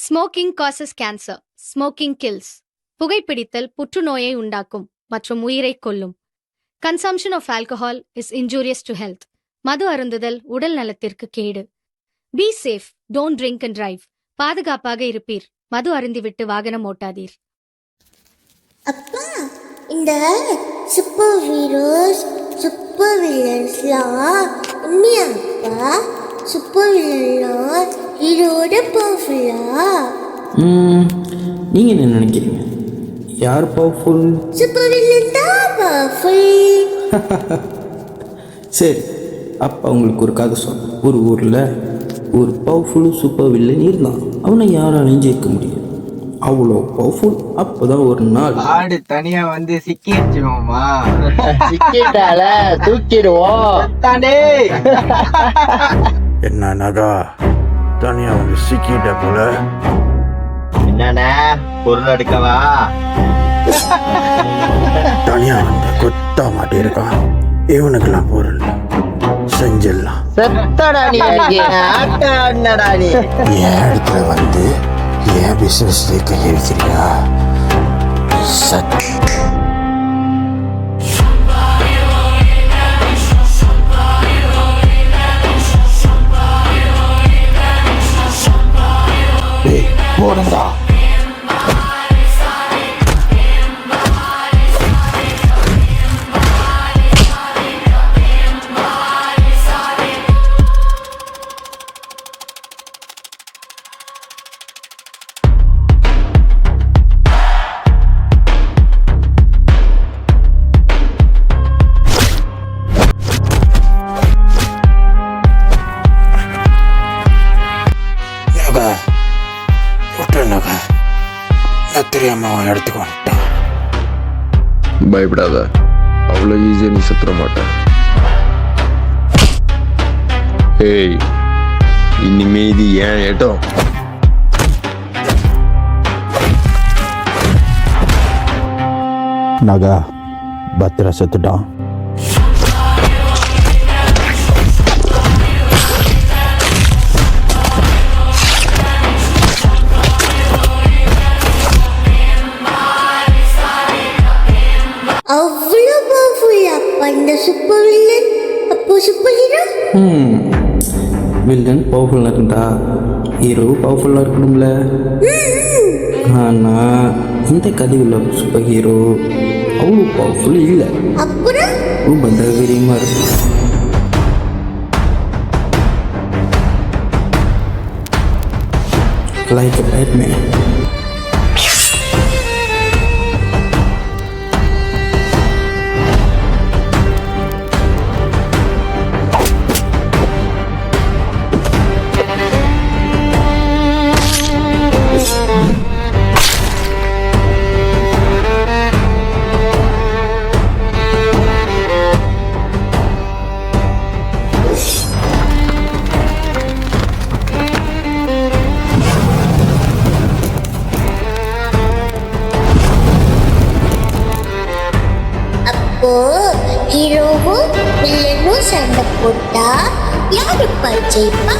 Smoking causes cancer. Smoking kills. புகைப்பிடித்தல் புற்றுநோயை உண்டாக்கும் மற்றும் உயிரைக் கொல்லும். Consumption of alcohol is injurious to health. மது அருந்துதல் உடல் நலத்திற்கு கேடு. Be safe, don't drink and drive. பாதுகாப்பாக இருப்பீர். மது அருந்திவிட்டு வாகனம் ஓட்டாதீர். அப்பா, இந்த சூப்பர் ஹீரோஸ் சூப்பர் வில்லன்ஸ்லாம் உண்மையா அப்பா? சூப்பர் வில்லன்லாம் ஹீரோட பவர்ஃபுல்லா? நீங்கள் என்ன நினைக்கிறீங்க? யார் பவர்ஃபுல்? சூப்பர் வில்லன் தான் பவர்ஃபுல். சரி, அப்போ உங்களுக்கு ஒரு கதை சொல்ல. ஒரு ஊரில் ஒரு பவர்ஃபுல் சூப்பர் வில்லன் இருந்தான். அவனை யாராலையும் ஜெயிக்க முடியும், அவ்வளோ பவர்ஃபுல். அப்போதான் ஒரு நாள் ஆடு தனியா வந்து சிக்கிடுவோமா? சிக்கிட்டால தூக்கிடுவோம் தானே. என்ன நகா, தனியா வந்து சிக்கிட்ட போல. என்னண்ணே, பொருள் எடுக்கவா? தனியா வந்து கொத்தா மாட்டிருக்கான். இவனுக்கெல்லாம் பொருள் செஞ்சிடலாம். செத்தடா நீ, ஆட்டடா நீ. என் இடத்துல வந்து என் பிசினஸ்ல கையை வைக்கிறியா? சட். போடுங்கடா. தெரியாம அவன் இடத்துக்கு வந்துட்டான். பயப்படாத, அவ்வளோ ஈஸியா நீ செத்துற மாட்டேன். ஏய், இனிமே இது ஏன் ஏட்டம். நகா பத்திர செத்துட்டான். அவ்வளோ பவர்ஃபுல் அப்பா இந்த சூப்பர் வில்லன். அப்போ சூப்பர் ஹீரோ? வில்லன் பவர்ஃபுல்லாக இருந்தா ஹீரோ பவர்ஃபுல்லாக இருக்கணும்ல. ஆனால் இந்த கதையில் சூப்பர் ஹீரோ அவ்வளோ பவர்ஃபுல் இல்லை. அப்புறம் ரொம்ப தைரியமாக இருக்கும். Like a Batman. அப்போ ஹீரோவும் வில்லனும் சண்டை போட்டா யாருப்பா ஜெயிப்பா?